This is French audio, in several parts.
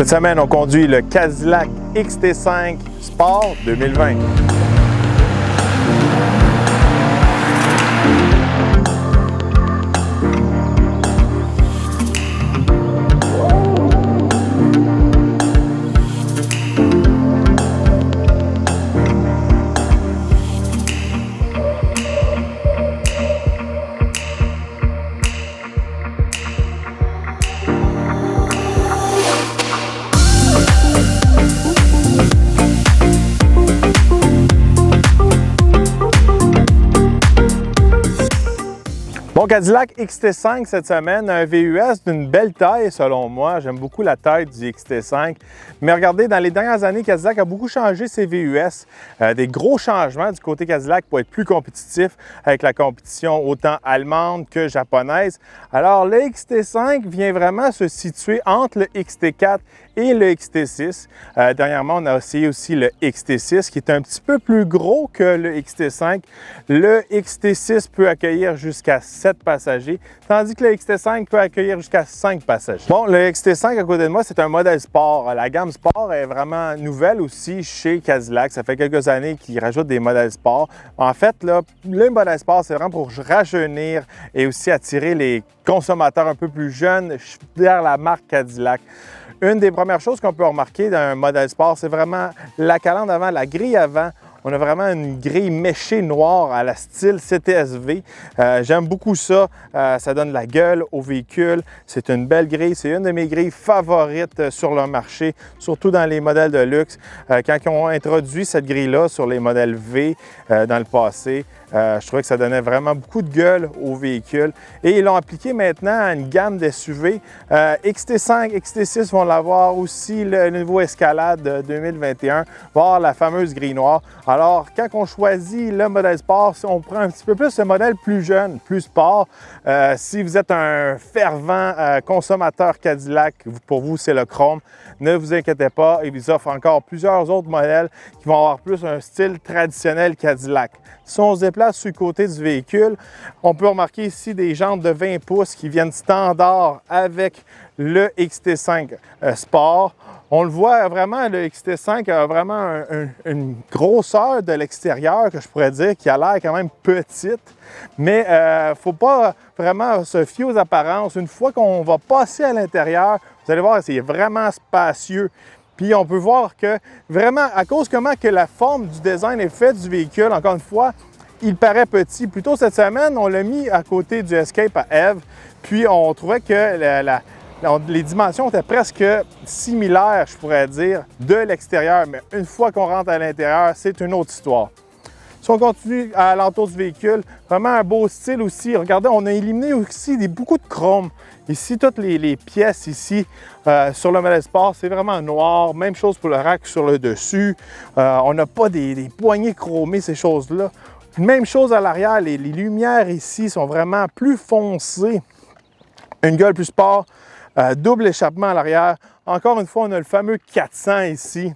Cette semaine, on conduit le Cadillac XT5 Sport 2020. Bon, Cadillac XT5 cette semaine, un VUS d'une belle taille selon moi. J'aime beaucoup la taille du XT5. Mais regardez, dans les dernières années, Cadillac a beaucoup changé ses VUS. Des gros changements du côté Cadillac pour être plus compétitif avec la compétition autant allemande que japonaise. Alors, le XT5 vient vraiment se situer entre le XT4 et le XT6. Dernièrement, on a essayé aussi le XT6 qui est un petit peu plus gros que le XT5. Le XT6 peut accueillir jusqu'à 7 passagers, tandis que le XT5 peut accueillir jusqu'à 5 passagers. Bon, le XT5 à côté de moi, c'est un modèle sport. La gamme sport est vraiment nouvelle aussi chez Cadillac. Ça fait quelques années qu'ils rajoutent des modèles sport. En fait, là, le modèle sport, c'est vraiment pour rajeunir et aussi attirer les consommateurs un peu plus jeunes vers la marque Cadillac. Une des premières choses qu'on peut remarquer dans un modèle sport, c'est vraiment la calandre avant, la grille avant. On a vraiment une grille méchée noire à la style CTSV. J'aime beaucoup ça. Ça donne la gueule au véhicule. C'est une belle grille. C'est une de mes grilles favorites sur le marché, surtout dans les modèles de luxe. Quand ils ont introduit cette grille-là sur les modèles V dans le passé, je trouvais que ça donnait vraiment beaucoup de gueule au véhicule. Et ils l'ont appliqué maintenant à une gamme d'SUV. XT5, XT6 vont l'avoir aussi, le nouveau Escalade 2021, va avoir la fameuse grille noire. Alors, quand on choisit le modèle sport, on prend un petit peu plus le modèle plus jeune, plus sport. Si vous êtes un fervent consommateur Cadillac, pour vous, c'est le chrome. Ne vous inquiétez pas, ils vous offrent encore plusieurs autres modèles qui vont avoir plus un style traditionnel Cadillac. Si on se déplace sur le côté du véhicule, on peut remarquer ici des jantes de 20 pouces qui viennent standard avec le XT5 Sport. On le voit vraiment, le XT5 a vraiment une grosseur de l'extérieur que je pourrais dire qui a l'air quand même petite. Mais il ne faut pas vraiment se fier aux apparences. Une fois qu'on va passer à l'intérieur, vous allez voir, c'est vraiment spacieux. Puis on peut voir que vraiment, à cause comment que la forme du design est faite du véhicule, encore une fois, il paraît petit. Plus tôt cette semaine, on l'a mis à côté du Escape à Eve. Puis on trouvait que les dimensions étaient presque similaires, je pourrais dire, de l'extérieur. Mais une fois qu'on rentre à l'intérieur, c'est une autre histoire. Si on continue à l'entour du véhicule, vraiment un beau style aussi. Regardez, on a éliminé aussi beaucoup de chrome. Ici, toutes les pièces ici sur le modèle sport, c'est vraiment noir. Même chose pour le rack sur le dessus. On n'a pas des poignées chromées, ces choses-là. Même chose à l'arrière, les lumières ici sont vraiment plus foncées. Une gueule plus sport, double échappement à l'arrière. Encore une fois, on a le fameux 400 ici.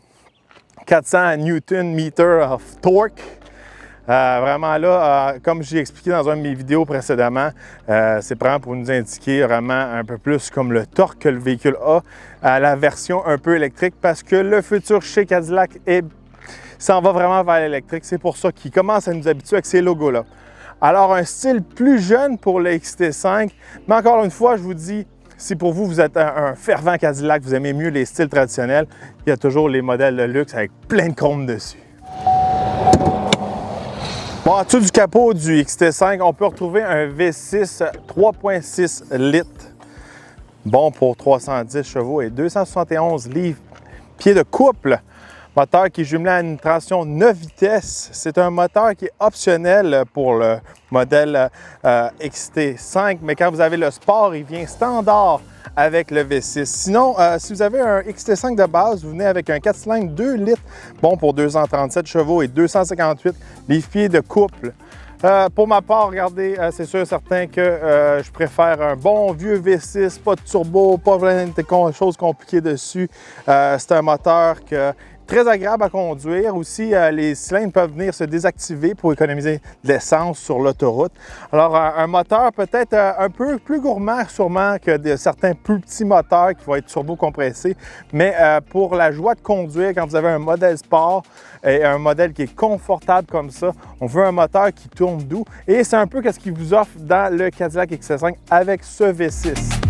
400 Nm of torque. Vraiment là, comme j'ai expliqué dans une de mes vidéos précédemment, c'est vraiment pour nous indiquer vraiment un peu plus comme le torque que le véhicule a à la version un peu électrique parce que le futur chez Cadillac s'en va vraiment vers l'électrique. C'est pour ça qu'il commence à nous habituer avec ces logos-là. Alors, un style plus jeune pour le XT5, mais encore une fois, je vous dis, si pour vous, vous êtes un fervent Cadillac, vous aimez mieux les styles traditionnels, il y a toujours les modèles de luxe avec plein de chrome dessus. Bon, en dessous du capot du XT5, on peut retrouver un V6 3.6 litres. Bon pour 310 chevaux et 271 livres-pieds de couple. Moteur qui est jumelé à une transmission 9 vitesses. C'est un moteur qui est optionnel pour le modèle XT5, mais quand vous avez le sport, il vient standard avec le V6. Sinon, si vous avez un XT5 de base, vous venez avec un 4 cylindres 2 litres, bon pour 237 chevaux et 258 livres-pieds de couple. Pour ma part, regardez, c'est sûr et certain que je préfère un bon vieux V6, pas de turbo, pas plein de choses compliquées dessus. C'est un moteur qui Très agréable à conduire. Aussi, les cylindres peuvent venir se désactiver pour économiser de l'essence sur l'autoroute. Alors, un moteur peut-être un peu plus gourmand sûrement que certains plus petits moteurs qui vont être turbo-compressés. Mais pour la joie de conduire, quand vous avez un modèle sport et un modèle qui est confortable comme ça, on veut un moteur qui tourne doux. Et c'est un peu ce qu'il vous offre dans le Cadillac XT5 avec ce V6.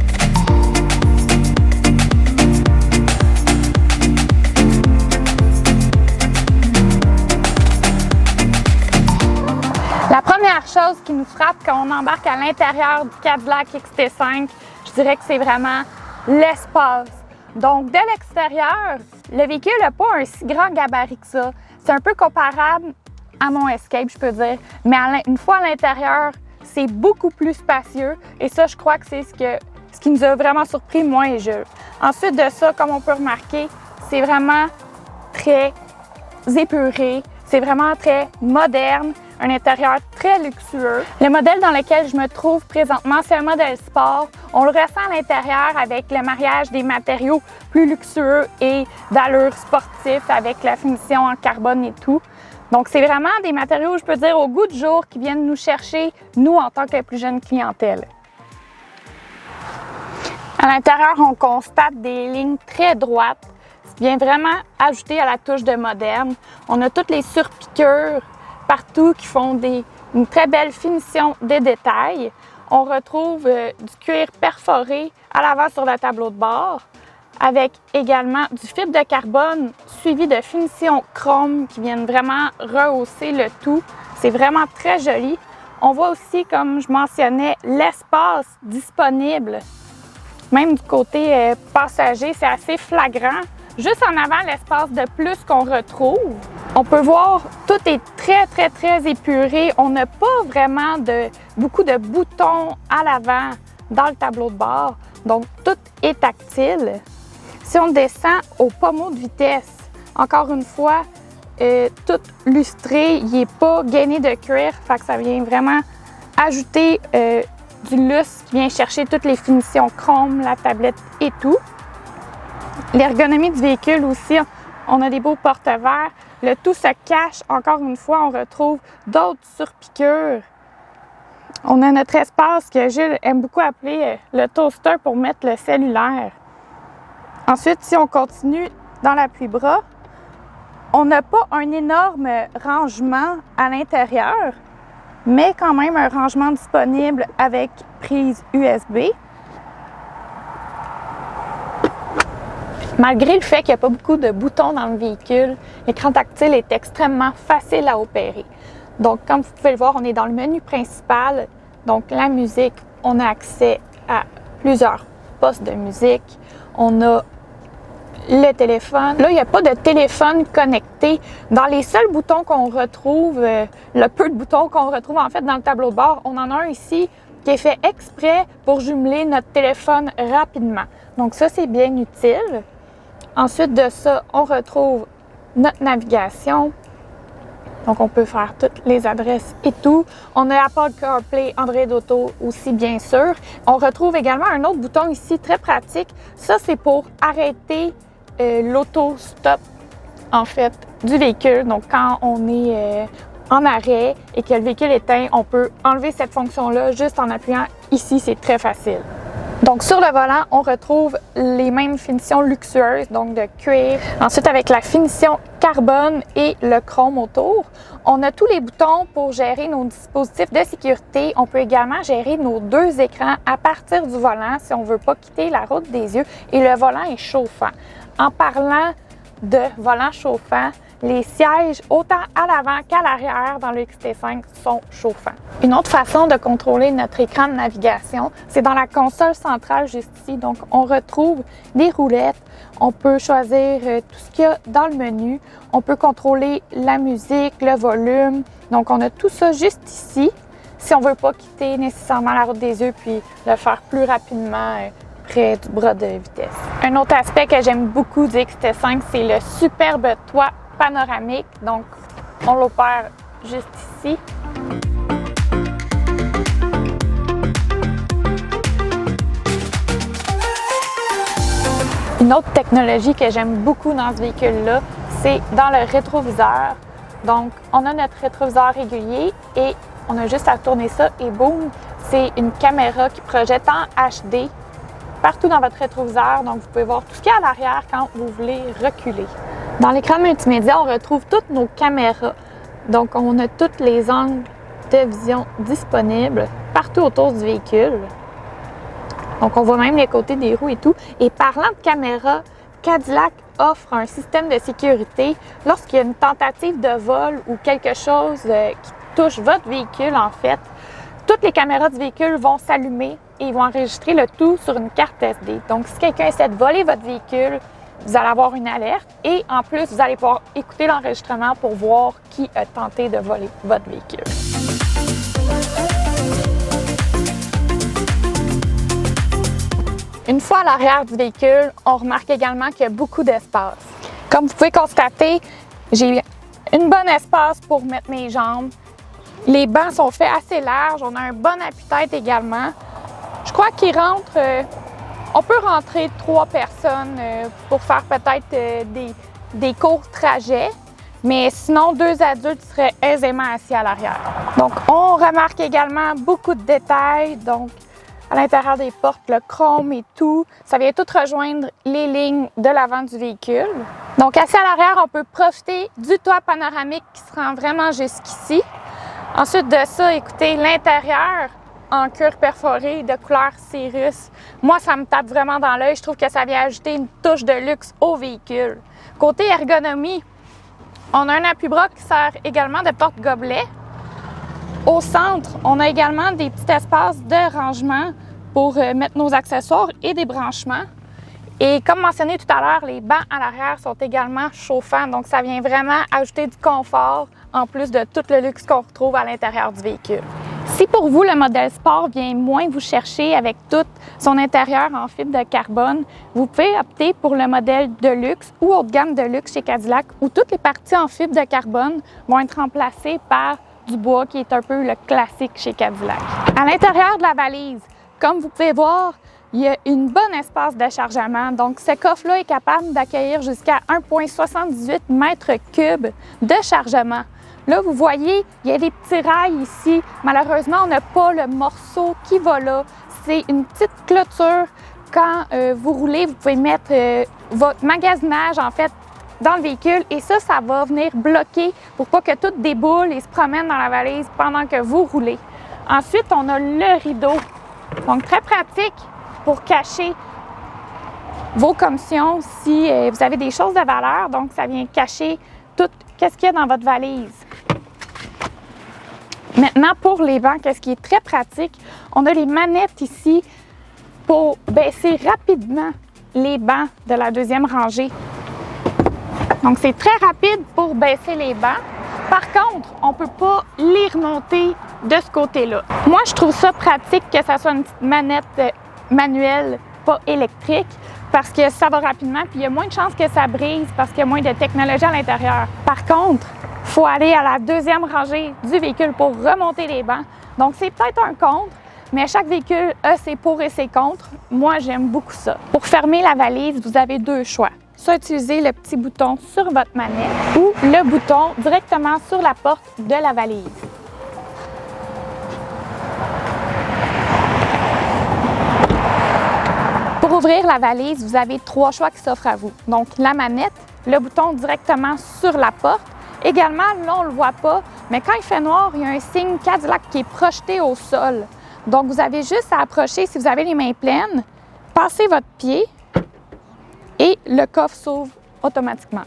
La première chose qui nous frappe quand on embarque à l'intérieur du Cadillac XT5, je dirais que c'est vraiment l'espace. Donc, de l'extérieur, le véhicule n'a pas un si grand gabarit que ça. C'est un peu comparable à mon Escape, je peux dire. Mais une fois à l'intérieur, c'est beaucoup plus spacieux. Et ça, je crois que c'est ce qui nous a vraiment surpris, moi et Jules. Ensuite de ça, comme on peut remarquer, c'est vraiment très épuré. C'est vraiment très moderne. Un intérieur très luxueux. Le modèle dans lequel je me trouve présentement, c'est un modèle sport. On le ressent à l'intérieur avec le mariage des matériaux plus luxueux et d'allure sportive avec la finition en carbone et tout. Donc, c'est vraiment des matériaux, je peux dire, au goût du jour qui viennent nous chercher, nous, en tant que plus jeune clientèle. À l'intérieur, on constate des lignes très droites. C'est bien vraiment ajouté à la touche de moderne. On a toutes les surpiqûres partout qui font une très belle finition de détails. On retrouve du cuir perforé à l'avant sur le tableau de bord, avec également du fibre de carbone suivi de finitions chrome qui viennent vraiment rehausser le tout. C'est vraiment très joli. On voit aussi, comme je mentionnais, l'espace disponible. Même du côté passager, c'est assez flagrant. Juste en avant, l'espace de plus qu'on retrouve. On peut voir, tout est très épuré. On n'a pas vraiment beaucoup de boutons à l'avant dans le tableau de bord. Donc, tout est tactile. Si on descend au pommeau de vitesse, encore une fois, tout lustré, il n'est pas gainé de cuir, fait que ça vient vraiment ajouter du lustre qui vient chercher toutes les finitions chrome, la tablette et tout. L'ergonomie du véhicule aussi, on a des beaux porte-verres. Le tout se cache. Encore une fois, on retrouve d'autres surpiqûres. On a notre espace que Gilles aime beaucoup appeler le toaster pour mettre le cellulaire. Ensuite, si on continue dans l'appui-bras, on n'a pas un énorme rangement à l'intérieur, mais quand même un rangement disponible avec prise USB. Malgré le fait qu'il n'y a pas beaucoup de boutons dans le véhicule, l'écran tactile est extrêmement facile à opérer. Donc, comme vous pouvez le voir, on est dans le menu principal. Donc, la musique, on a accès à plusieurs postes de musique. On a le téléphone. Là, il n'y a pas de téléphone connecté. Dans les seuls boutons qu'on retrouve, le peu de boutons qu'on retrouve en fait dans le tableau de bord, on en a un ici qui est fait exprès pour jumeler notre téléphone rapidement. Donc, ça, c'est bien utile. Ensuite de ça, on retrouve notre navigation. Donc, on peut faire toutes les adresses et tout. On a Apple CarPlay, Android Auto aussi, bien sûr. On retrouve également un autre bouton ici, très pratique. Ça, c'est pour arrêter l'auto-stop, en fait, du véhicule. Donc, quand on est en arrêt et que le véhicule est éteint, on peut enlever cette fonction-là juste en appuyant ici. C'est très facile. Donc, sur le volant, on retrouve les mêmes finitions luxueuses, donc de cuir. Ensuite, avec la finition carbone et le chrome autour, on a tous les boutons pour gérer nos dispositifs de sécurité. On peut également gérer nos deux écrans à partir du volant si on ne veut pas quitter la route des yeux. Et le volant est chauffant. En parlant de volant chauffant, les sièges, autant à l'avant qu'à l'arrière dans le XT5, sont chauffants. Une autre façon de contrôler notre écran de navigation, c'est dans la console centrale juste ici. Donc, on retrouve des roulettes. On peut choisir tout ce qu'il y a dans le menu. On peut contrôler la musique, le volume. Donc, on a tout ça juste ici, si on ne veut pas quitter nécessairement la route des yeux puis le faire plus rapidement près du bras de vitesse. Un autre aspect que j'aime beaucoup du XT5, c'est le superbe toit panoramique, donc on l'opère juste ici. Une autre technologie que j'aime beaucoup dans ce véhicule-là, c'est dans le rétroviseur. Donc, on a notre rétroviseur régulier et on a juste à tourner ça et boum, c'est une caméra qui projette en HD partout dans votre rétroviseur. Donc, vous pouvez voir tout ce qu'il y a à l'arrière quand vous voulez reculer. Dans l'écran multimédia, on retrouve toutes nos caméras. Donc, on a tous les angles de vision disponibles partout autour du véhicule. Donc, on voit même les côtés des roues et tout. Et parlant de caméra, Cadillac offre un système de sécurité lorsqu'il y a une tentative de vol ou quelque chose qui touche votre véhicule, en fait. Toutes les caméras du véhicule vont s'allumer et ils vont enregistrer le tout sur une carte SD. Donc, si quelqu'un essaie de voler votre véhicule, vous allez avoir une alerte et en plus, vous allez pouvoir écouter l'enregistrement pour voir qui a tenté de voler votre véhicule. Une fois à l'arrière du véhicule, on remarque également qu'il y a beaucoup d'espace. Comme vous pouvez constater, j'ai une bonne espace pour mettre mes jambes. Les bancs sont faits assez larges. On a un bon appui-tête également. Je crois qu'il rentre... on peut rentrer 3 personnes pour faire peut-être des courts trajets. Mais sinon, 2 adultes seraient aisément assis à l'arrière. Donc, on remarque également beaucoup de détails. Donc, à l'intérieur des portes, le chrome et tout. Ça vient tout rejoindre les lignes de l'avant du véhicule. Donc, assis à l'arrière, on peut profiter du toit panoramique qui se rend vraiment jusqu'ici. Ensuite de ça, écoutez, l'intérieur en cuir perforé de couleur Cirrus. Moi, ça me tape vraiment dans l'œil. Je trouve que ça vient ajouter une touche de luxe au véhicule. Côté ergonomie, on a un appuie-bras qui sert également de porte-gobelet. Au centre, on a également des petits espaces de rangement pour mettre nos accessoires et des branchements. Et comme mentionné tout à l'heure, les bancs à l'arrière sont également chauffants, donc ça vient vraiment ajouter du confort en plus de tout le luxe qu'on retrouve à l'intérieur du véhicule. Si pour vous, le modèle Sport vient moins vous chercher avec tout son intérieur en fibre de carbone, vous pouvez opter pour le modèle de luxe ou haute gamme de luxe chez Cadillac où toutes les parties en fibre de carbone vont être remplacées par du bois qui est un peu le classique chez Cadillac. À l'intérieur de la valise, comme vous pouvez voir, il y a une bonne espace de chargement. Donc, ce coffre-là est capable d'accueillir jusqu'à 1,78 mètres cubes de chargement. Là, vous voyez, il y a des petits rails ici. Malheureusement, on n'a pas le morceau qui va là. C'est une petite clôture. Quand vous roulez, vous pouvez mettre votre magasinage, en fait, dans le véhicule et ça va venir bloquer pour pas que tout déboule et se promène dans la valise pendant que vous roulez. Ensuite, on a le rideau. Donc, très pratique pour cacher vos commissions si vous avez des choses de valeur. Donc, ça vient cacher tout ce qu'il y a dans votre valise. Maintenant, pour les bancs, qu'est-ce qui est très pratique? On a les manettes ici pour baisser rapidement les bancs de la deuxième rangée. Donc, c'est très rapide pour baisser les bancs. Par contre, on ne peut pas les remonter de ce côté-là. Moi, je trouve ça pratique que ça soit une petite manette manuelle, pas électrique, parce que ça va rapidement, puis il y a moins de chances que ça brise parce qu'il y a moins de technologie à l'intérieur. Par contre, il faut aller à la deuxième rangée du véhicule pour remonter les bancs. Donc, c'est peut-être un contre, mais chaque véhicule a ses pour et ses contre. Moi, j'aime beaucoup ça. Pour fermer la valise, vous avez 2 choix. Soit utiliser le petit bouton sur votre manette ou le bouton directement sur la porte de la valise. Pour ouvrir la valise, vous avez 3 choix qui s'offrent à vous. Donc, la manette, le bouton directement sur la porte. Également, là, on ne le voit pas, mais quand il fait noir, il y a un signe Cadillac qui est projeté au sol. Donc, vous avez juste à approcher, si vous avez les mains pleines, passez votre pied et le coffre s'ouvre automatiquement.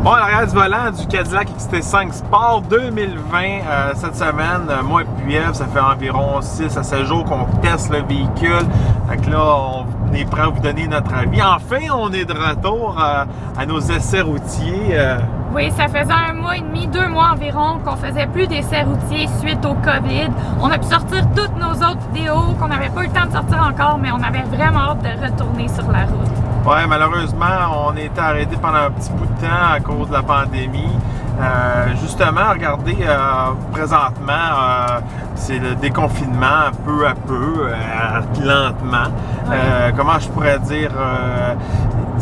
Bon, à l'arrière du volant du Cadillac XT5 Sport 2020, cette semaine, moi et Eve, ça fait environ 6 à 7 jours qu'on teste le véhicule. Donc là, on est prêt à vous donner notre avis. Enfin, on est de retour à nos essais routiers. Oui, ça faisait 1 mois et demi, 2 mois environ qu'on faisait plus d'essais routiers suite au COVID. On a pu sortir toutes nos autres vidéos qu'on n'avait pas eu le temps de sortir encore, mais on avait vraiment hâte de retourner sur la route. Oui, malheureusement, on a été arrêté pendant un petit bout de temps à cause de la pandémie. Justement, regardez, présentement, c'est le déconfinement peu à peu, lentement. Comment je pourrais dire?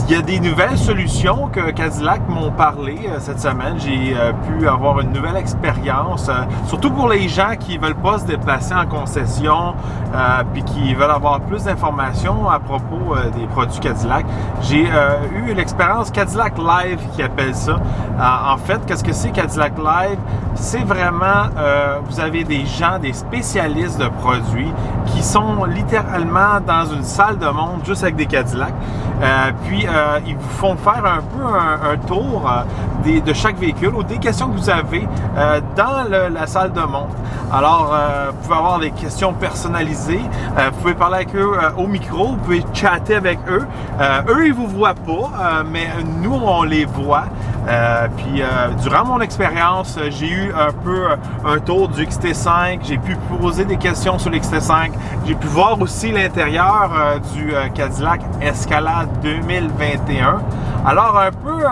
Il y a des nouvelles solutions que Cadillac m'ont parlé cette semaine. J'ai pu avoir une nouvelle expérience, surtout pour les gens qui ne veulent pas se déplacer en concession puis qui veulent avoir plus d'informations à propos des produits Cadillac. J'ai eu l'expérience Cadillac Live qui appelle ça. En fait, qu'est-ce que c'est Cadillac Live? C'est vraiment, vous avez des gens, des spécialistes de produits qui sont littéralement dans une salle de montre juste avec des Cadillacs. Puis, ils vous font faire un peu un tour de chaque véhicule ou des questions que vous avez dans la salle de montre. Alors, vous pouvez avoir des questions personnalisées. Vous pouvez parler avec eux au micro. Vous pouvez chatter avec eux. Eux, ils vous voient pas, mais nous, on les voit. Puis, durant mon expérience, j'ai eu un peu un tour du XT5. J'ai pu poser des questions sur l'XT5. J'ai pu voir aussi l'intérieur du Cadillac Escalade 2021. Alors, un peu,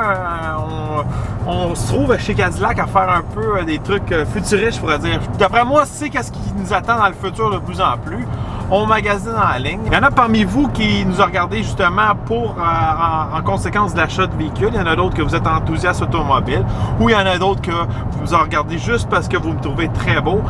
on se trouve chez Cadillac à faire un peu des trucs futuristes, je pourrais dire. D'après moi, c'est qu'est-ce qui nous attend dans le futur de plus en plus. On magasine en ligne. Il y en a parmi vous qui nous ont regardé justement pour, en conséquence de l'achat de véhicules. Il y en a d'autres que vous êtes enthousiastes automobiles. Ou il y en a d'autres que vous nous ont regardé juste parce que vous me trouvez très beau.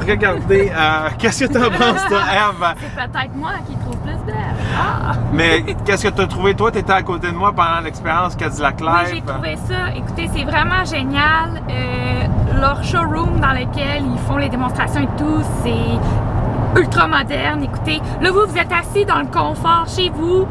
Regardez, qu'est-ce que tu en penses, toi, Eve? C'est peut-être moi qui trouve plus d'Eve. Ah! Mais qu'est-ce que tu as trouvé, toi? Tu étais à côté de moi pendant l'expérience Cadillac Live. Oui, j'ai trouvé ça. Écoutez, c'est vraiment génial. Leur showroom dans lequel ils font les démonstrations et tout, c'est ultra moderne. Écoutez, là, vous êtes assis dans le confort chez vous.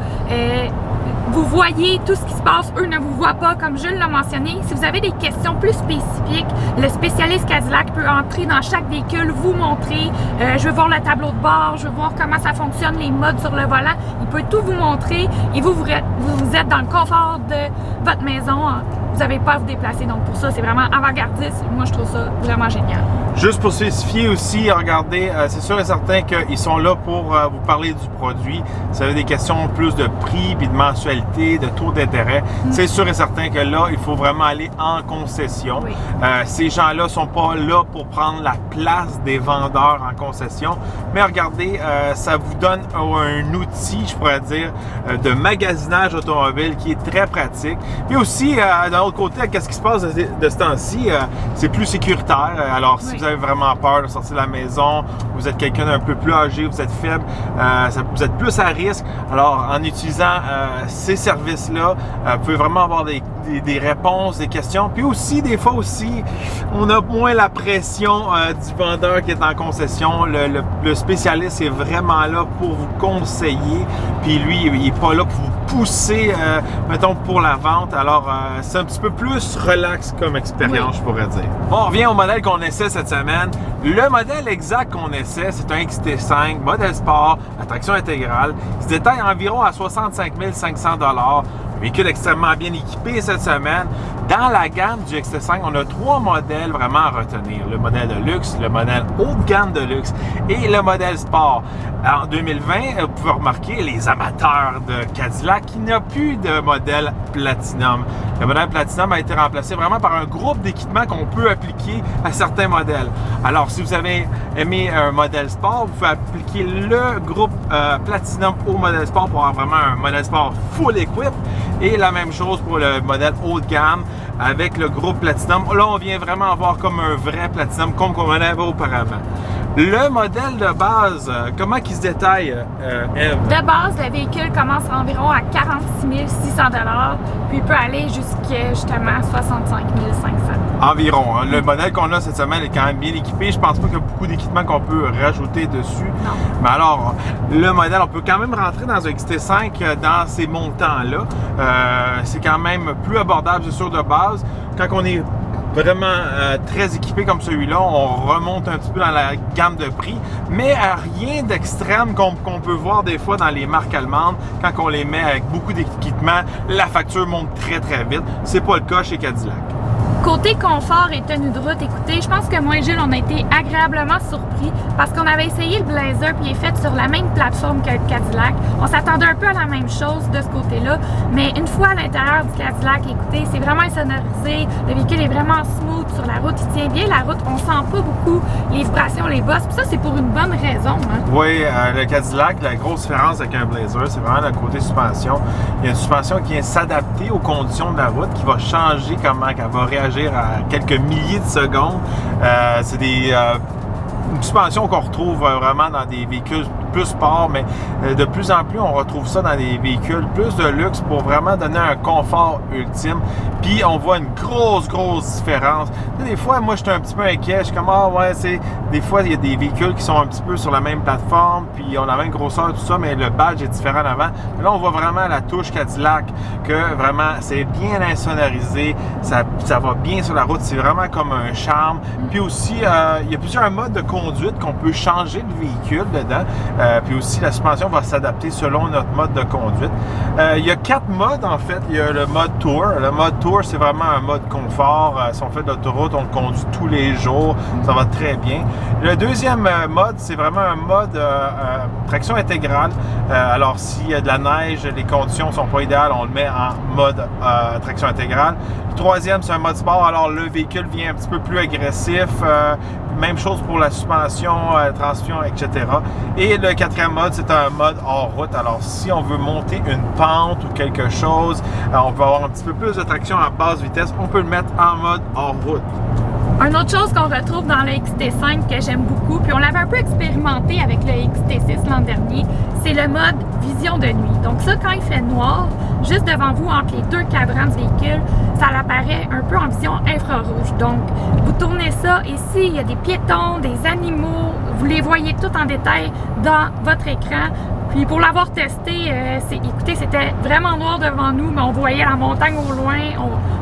Vous voyez tout ce qui se passe, eux ne vous voient pas, comme Jules l'a mentionné. Si vous avez des questions plus spécifiques, le spécialiste Cadillac peut entrer dans chaque véhicule, vous montrer. Je veux voir le tableau de bord, je veux voir comment ça fonctionne, les modes sur le volant. Il peut tout vous montrer et vous êtes dans le confort de votre maison. Vous n'avez pas à vous déplacer. Donc pour ça, c'est vraiment avant-gardiste. Moi, je trouve ça vraiment génial. Juste pour spécifier aussi, regardez, c'est sûr et certain qu'ils sont là pour vous parler du produit. Si vous avez des questions plus de prix, puis de mensualité, de taux d'intérêt, c'est sûr et certain que là, il faut vraiment aller en concession. Oui. Ces gens-là ne sont pas là pour prendre la place des vendeurs en concession. Mais regardez, ça vous donne un outil, je pourrais dire, de magasinage automobile qui est très pratique. Puis aussi, d'un autre côté, qu'est-ce qui se passe de ce temps-ci? C'est plus sécuritaire. Alors, si vous avez vraiment peur de sortir de la maison, vous êtes quelqu'un d'un peu plus âgé, vous êtes faible, vous êtes plus à risque. Alors, en utilisant ces services-là, vous pouvez vraiment avoir des réponses, des questions. Puis aussi, des fois aussi, on a moins la pression du vendeur qui est en concession. Le spécialiste est vraiment là pour vous conseiller. Puis lui, il n'est pas là pour vous pousser, mettons, pour la vente. Alors, c'est un petit peu plus relax comme expérience, je pourrais dire. Bon, on revient au modèle qu'on essaie cette semaine. Le modèle exact qu'on essaie, c'est un XT5, modèle sport, à traction intégrale. Il se détaille environ à 65 500 $. Un véhicule extrêmement bien équipé cette semaine. Dans la gamme du XT5, on a 3 modèles vraiment à retenir. Le modèle de luxe, le modèle haut de gamme de luxe et le modèle sport. En 2020, vous pouvez remarquer, les amateurs de Cadillac, qu'il n'y a plus de modèle Platinum. Le modèle Platinum a été remplacé vraiment par un groupe d'équipements qu'on peut appliquer à certains modèles. Alors, si vous avez aimé un modèle sport, vous pouvez appliquer le groupe Platinum au modèle sport pour avoir vraiment un modèle sport full equip. Et la même chose pour le modèle haut de gamme avec le groupe Platinum. Là, on vient vraiment avoir comme un vrai Platinum comme on en avait auparavant. Le modèle de base, comment il se détaille, Eve? De base, le véhicule commence environ à 46 600 $, puis il peut aller jusqu'à justement 65 500 $. Environ. Hein. Le modèle qu'on a cette semaine est quand même bien équipé. Je pense pas qu'il y a beaucoup d'équipements qu'on peut rajouter dessus. Non. Mais alors, le modèle, on peut quand même rentrer dans un XT5 dans ces montants-là. C'est quand même plus abordable, c'est sûr, de base. Quand on est vraiment très équipé comme celui-là, on remonte un petit peu dans la gamme de prix, mais rien d'extrême qu'on peut voir des fois dans les marques allemandes. Quand on les met avec beaucoup d'équipement, la facture monte très très vite. C'est pas le cas chez Cadillac. Côté confort et tenue de route, écoutez, je pense que moi et Jules, on a été agréablement surpris parce qu'on avait essayé le Blazer puis il est fait sur la même plateforme que le Cadillac. On s'attendait un peu à la même chose de ce côté-là, mais une fois à l'intérieur du Cadillac, écoutez, c'est vraiment insonorisé, le véhicule est vraiment smooth sur la route, il tient bien la route, on sent pas beaucoup les vibrations, les bosses, puis ça, c'est pour une bonne raison. Hein? Oui, le Cadillac, la grosse différence avec un Blazer, c'est vraiment le côté suspension. Il y a une suspension qui vient s'adapter aux conditions de la route, qui va changer comment elle va réagir à quelques milliers de secondes. C'est une suspension qu'on retrouve vraiment dans des véhicules plus sport, mais de plus en plus, on retrouve ça dans des véhicules plus de luxe pour vraiment donner un confort ultime. Puis, on voit une grosse différence. Des fois, moi, j'étais un petit peu inquiet. Je suis comme, des fois, il y a des véhicules qui sont un petit peu sur la même plateforme, puis on a la même grosseur, tout ça, mais le badge est différent avant. Mais là, on voit vraiment la touche Cadillac, que vraiment, c'est bien insonorisé, ça va bien sur la route, c'est vraiment comme un charme. Puis aussi, il y a plusieurs modes de conduite qu'on peut changer le véhicule dedans. Puis aussi, la suspension va s'adapter selon notre mode de conduite. Il y a 4 modes, en fait. Il y a le mode Tour. Le mode Tour, c'est vraiment un mode confort. Si on fait de l'autoroute, on le conduit tous les jours. Ça va très bien. Le deuxième mode, c'est vraiment un mode traction intégrale. Alors, s'il y a de la neige, les conditions ne sont pas idéales, on le met en mode traction intégrale. Le troisième, c'est un mode sport. Alors, le véhicule vient un petit peu plus agressif. Même chose pour la suspension, transmission, etc. Et le quatrième mode, c'est un mode hors route. Alors, si on veut monter une pente ou quelque chose, on peut avoir un petit peu plus de traction à basse vitesse, on peut le mettre en mode hors route. Une autre chose qu'on retrouve dans le XT5 que j'aime beaucoup, puis on l'avait un peu expérimenté avec le XT6 l'an dernier, c'est le mode vision de nuit. Donc ça, quand il fait noir, juste devant vous, entre les deux cadrans du véhicule, ça apparaît un peu en vision infrarouge. Donc, vous tournez ça et s'il y a des piétons, des animaux, vous les voyez tout en détail dans votre écran. Puis pour l'avoir testé, écoutez, c'était vraiment noir devant nous, mais on voyait la montagne au loin,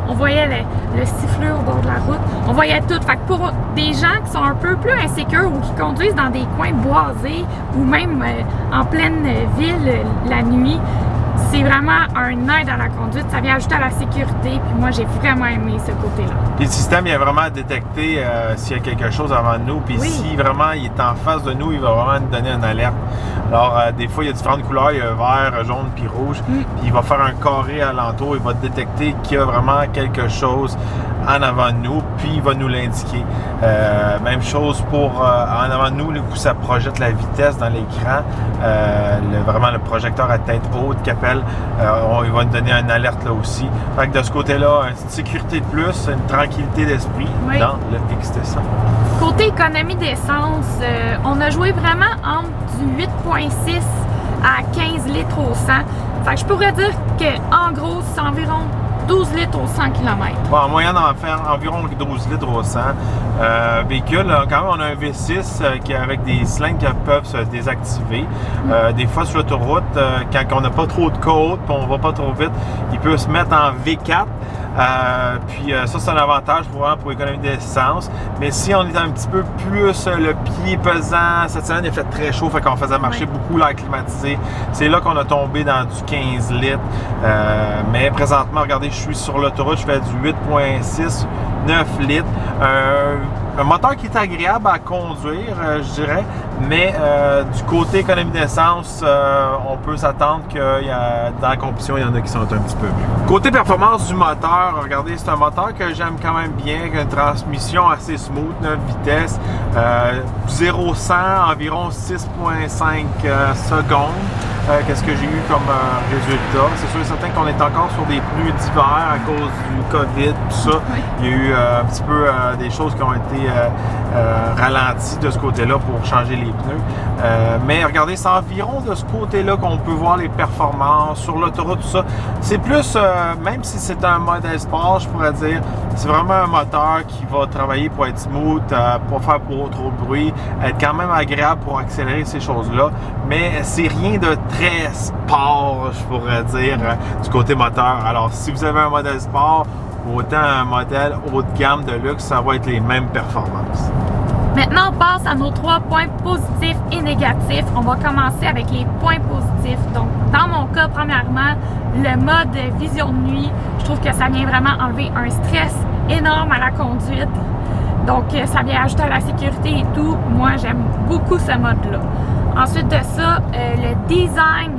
on voyait le sifflet au bord de la route, on voyait tout. Fait que pour des gens qui sont un peu plus insécures ou qui conduisent dans des coins boisés ou même en pleine ville la nuit, c'est vraiment un aide à la conduite. Ça vient ajouter à la sécurité. Puis moi, j'ai vraiment aimé ce côté-là. Puis le système vient vraiment détecter s'il y a quelque chose avant nous. Puis si vraiment il est en face de nous, il va vraiment nous donner une alerte. Alors, des fois, il y a différentes couleurs. Il y a vert, jaune, puis rouge. Puis il va faire un carré alentour. Il va détecter qu'il y a vraiment quelque chose en avant de nous. Puis il va nous l'indiquer. Même chose pour en avant de nous, où ça projette la vitesse dans l'écran. Vraiment le projecteur à tête haute qui appelle. Il va nous donner une alerte là aussi. Fait que de ce côté-là, une sécurité de plus, une tranquillité d'esprit dans le XT5. Côté économie d'essence, on a joué vraiment entre du 8,6 à 15 litres au 100. Fait que je pourrais dire qu'en gros, c'est environ 12 litres au 100 km. Bon, en moyenne, on va faire environ 12 litres au 100. Véhicule, quand même, on a un V6 qui avec des cylindres qui peuvent se désactiver. Des fois, sur l'autoroute, quand on n'a pas trop de côte et on va pas trop vite, il peut se mettre en V4. Puis ça, c'est un avantage pour l'économie d'essence. Mais si on est un petit peu plus le pied pesant, cette semaine, il a fait très chaud, fait qu'on faisait marcher beaucoup l'air climatisé. C'est là qu'on a tombé dans du 15 litres. Mais présentement, regardez, je suis sur l'autoroute, je fais du 8,6, 9 litres. Un moteur qui est agréable à conduire, je dirais, mais du côté économie d'essence, on peut s'attendre que dans la compétition, il y en a qui sont un petit peu mieux. Côté performance du moteur, regardez, c'est un moteur que j'aime quand même bien, avec une transmission assez smooth, 9 vitesses, 0-100 environ 6,5 secondes. Qu'est-ce que j'ai eu comme résultat? C'est sûr et certain qu'on est encore sur des pneus d'hiver à cause du COVID, tout ça. Il y a eu un petit peu des choses qui ont été ralenties de ce côté-là pour changer les pneus. Mais regardez, c'est environ de ce côté-là qu'on peut voir les performances sur l'autoroute, tout ça. C'est plus, même si c'est un modèle sport, je pourrais dire, c'est vraiment un moteur qui va travailler pour être smooth, pas faire trop de bruit, être quand même agréable pour accélérer ces choses-là. Mais c'est rien de très sport, je pourrais dire, du côté moteur. Alors, si vous avez un modèle sport, autant un modèle haut de gamme de luxe, ça va être les mêmes performances. Maintenant, on passe à nos 3 points positifs et négatifs. On va commencer avec les points positifs. Donc, dans mon cas, premièrement, le mode vision de nuit, je trouve que ça vient vraiment enlever un stress énorme à la conduite. Donc, ça vient ajouter à la sécurité et tout. Moi, j'aime beaucoup ce mode-là. Ensuite de ça, le design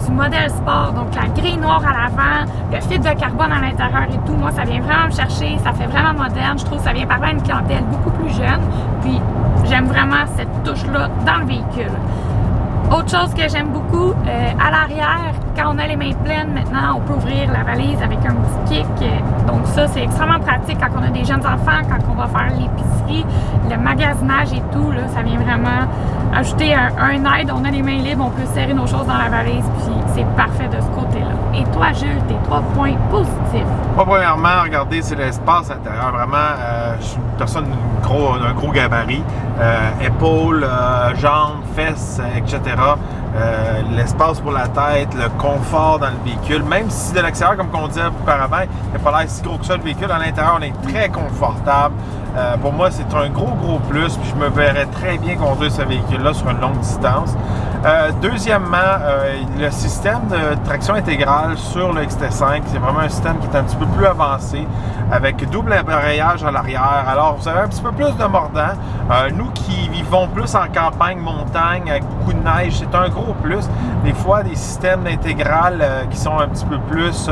du modèle sport, donc la grille noire à l'avant, le filtre de carbone à l'intérieur et tout, moi, ça vient vraiment me chercher, ça fait vraiment moderne. Je trouve que ça vient parler à une clientèle beaucoup plus jeune. Puis, j'aime vraiment cette touche-là dans le véhicule. Autre chose que j'aime beaucoup, à l'arrière, quand on a les mains pleines, maintenant, on peut ouvrir la valise avec un petit kick. Donc ça, c'est extrêmement pratique quand on a des jeunes enfants, quand on va faire l'épicerie, le magasinage et tout. Là, ça vient vraiment ajouter un aide. On a les mains libres, on peut serrer nos choses dans la valise, puis c'est parfait de ce côté-là. Et toi, Jules, tes 3 points positifs? Moi, premièrement, regardez, c'est l'espace intérieur. Vraiment, je suis une personne d'un gros gabarit. Épaules, jambes, fesses, etc. L'espace pour la tête, le confort dans le véhicule. Même si de l'extérieur, comme on disait auparavant, il n'a pas l'air si gros que ça le véhicule, à l'intérieur, on est très confortable. Pour moi, c'est un gros plus, puis je me verrais très bien conduire ce véhicule-là sur une longue distance. Deuxièmement, le système de traction intégrale sur le XT5, c'est vraiment un système qui est un petit peu plus avancé, avec double embrayage à l'arrière. Alors, vous avez un petit peu plus de mordant. Nous qui vivons plus en campagne, montagne, avec beaucoup de neige, c'est un gros plus. Des fois, des systèmes d'intégrale qui sont un petit peu plus,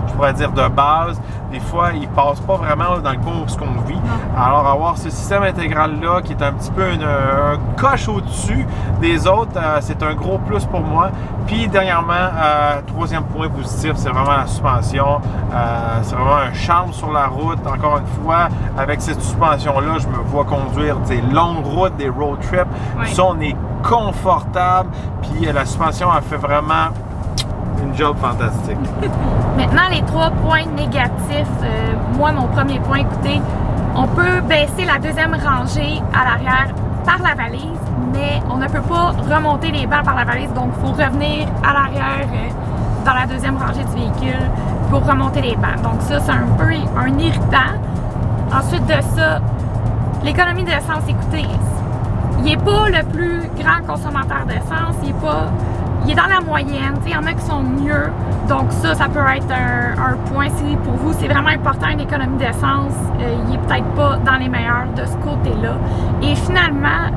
je pourrais dire, de base, des fois, ils ne passent pas vraiment dans le cours qu'on vit. Alors, avoir ce système intégral-là qui est un petit peu un coche au-dessus des autres, c'est un gros plus pour moi. Puis, dernièrement, troisième point positif, c'est vraiment la suspension. C'est vraiment un charme sur la route. Encore une fois, avec cette suspension-là, je me vois conduire des longues routes, des road trips. Oui. Ça, on est confortable. Puis, la suspension, elle fait vraiment une job fantastique. Maintenant, les 3 points négatifs. Moi, mon premier point, écoutez, on peut baisser la deuxième rangée à l'arrière par la valise, mais on ne peut pas remonter les bancs par la valise, donc il faut revenir à l'arrière dans la deuxième rangée du véhicule pour remonter les bancs. Donc ça, c'est un peu un irritant. Ensuite de ça, l'économie d'essence, écoutez, il n'est pas le plus grand consommateur d'essence, il est dans la moyenne, il y en a qui sont mieux, donc ça peut être un point. Si pour vous c'est vraiment important une économie d'essence, il n'est peut-être pas dans les meilleurs de ce côté-là. Et finalement,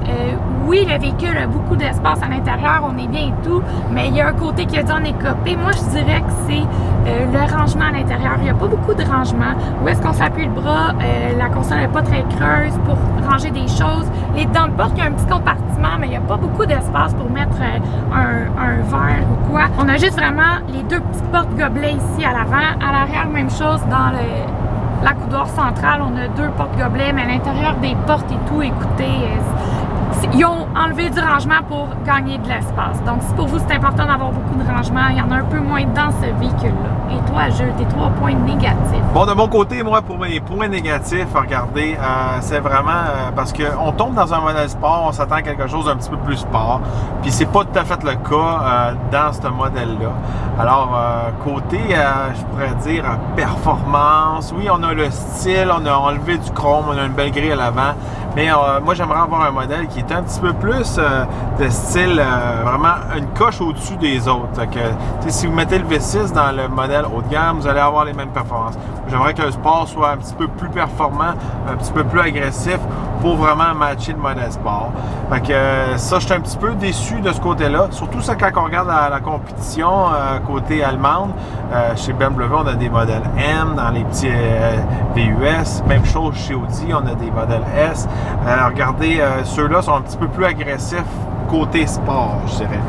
oui, le véhicule a beaucoup d'espace à l'intérieur, on est bien et tout, mais il y a un côté qui a dû en écoper. Moi, je dirais que c'est le rangement à l'intérieur. Il n'y a pas beaucoup de rangement. Où est-ce qu'on s'appuie le bras? La console n'est pas très creuse pour ranger des choses. Les dents de porte, il y a un petit compartiment, mais il n'y a pas beaucoup d'espace pour mettre un verre ou quoi. On a juste vraiment les 2 petites portes gobelets ici à l'avant. À l'arrière, même chose dans la coudoir centrale, on a 2 portes gobelets, mais à l'intérieur des portes et tout, écoutez, ils ont enlevé du rangement pour gagner de l'espace. Donc, si pour vous c'est important d'avoir beaucoup de rangement, il y en a un peu moins dans ce véhicule-là. Et toi, Jules, tes 3 points négatifs? Bon, de mon côté, moi, pour mes points négatifs, regardez, c'est vraiment parce qu'on tombe dans un modèle sport, on s'attend à quelque chose d'un petit peu plus sport, puis c'est pas tout à fait le cas dans ce modèle-là. Alors, côté, je pourrais dire, performance, oui, on a le style, on a enlevé du chrome, on a une belle grille à l'avant, mais moi, j'aimerais avoir un modèle qui est un petit peu plus de style, vraiment une coche au-dessus des autres. Que, si vous mettez le V6 dans le modèle haut de gamme, vous allez avoir les mêmes performances. J'aimerais que le sport soit un petit peu plus performant, un petit peu plus agressif pour vraiment matcher le modèle sport. Fait que ça, je suis un petit peu déçu de ce côté-là. Surtout ça quand on regarde la compétition côté allemande. Chez BMW, on a des modèles M dans les petits VUS. Même chose chez Audi, on a des modèles S. Regardez, ceux-là sont un petit peu plus agressifs côté sport, je dirais.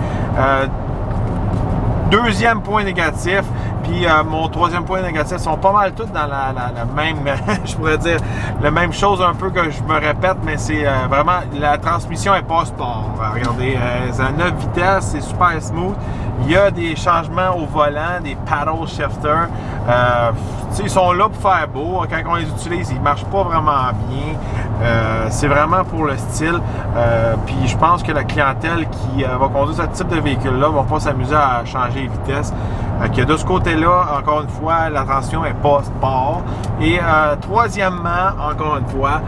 Deuxième point négatif, puis mon troisième point négatif sont pas mal tous dans la même, je pourrais dire, la même chose un peu que je me répète, mais c'est vraiment, la transmission est pas sport. Regardez, c'est à 9 vitesses, c'est super smooth. Il y a des changements au volant, des paddle shifters. Ils sont là pour faire beau. Quand on les utilise, ils ne marchent pas vraiment bien. C'est vraiment pour le style. Puis je pense que la clientèle qui va conduire ce type de véhicule-là ne va pas s'amuser à changer les vitesses. Que de ce côté-là, encore une fois, l'attention n'est pas sport. Et troisièmement, encore une fois,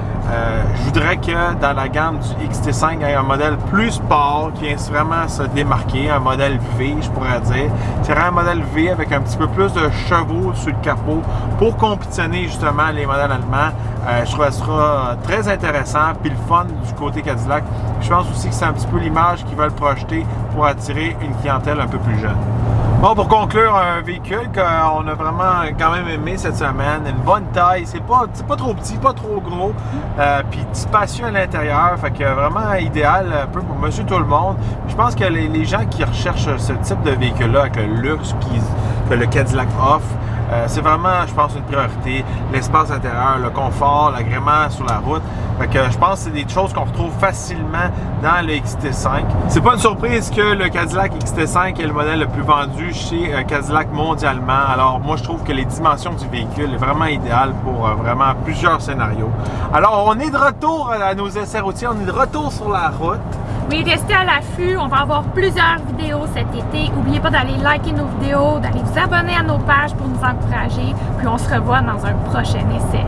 je voudrais que dans la gamme du XT5, il y ait un modèle plus sport qui vient vraiment se démarquer, un modèle V, je pourrais dire. C'est vraiment un modèle V avec un petit peu plus de chevaux sur le capot pour compétitionner justement les modèles allemands. Je trouve que ce sera très intéressant, puis le fun du côté Cadillac. Je pense aussi que c'est un petit peu l'image qu'ils veulent projeter pour attirer une clientèle un peu plus jeune. Bon, pour conclure, un véhicule qu'on a vraiment quand même aimé cette semaine, une bonne taille, c'est pas trop petit, pas trop gros, puis spacieux à l'intérieur, fait que vraiment idéal un peu pour monsieur tout le monde. Je pense que les gens qui recherchent ce type de véhicule-là avec le luxe que le Cadillac offre, c'est vraiment, je pense, une priorité. L'espace intérieur, le confort, l'agrément sur la route. Fait que je pense que c'est des choses qu'on retrouve facilement dans le XT5. C'est pas une surprise que le Cadillac XT5 est le modèle le plus vendu chez Cadillac mondialement. Alors moi, je trouve que les dimensions du véhicule est vraiment idéales pour vraiment plusieurs scénarios. Alors, on est de retour à nos essais routiers. On est de retour sur la route. Oui, restez à l'affût. On va avoir plusieurs vidéos cet été. N'oubliez pas d'aller liker nos vidéos, d'aller vous abonner à nos pages pour nous encourager. Puis on se revoit dans un prochain essai.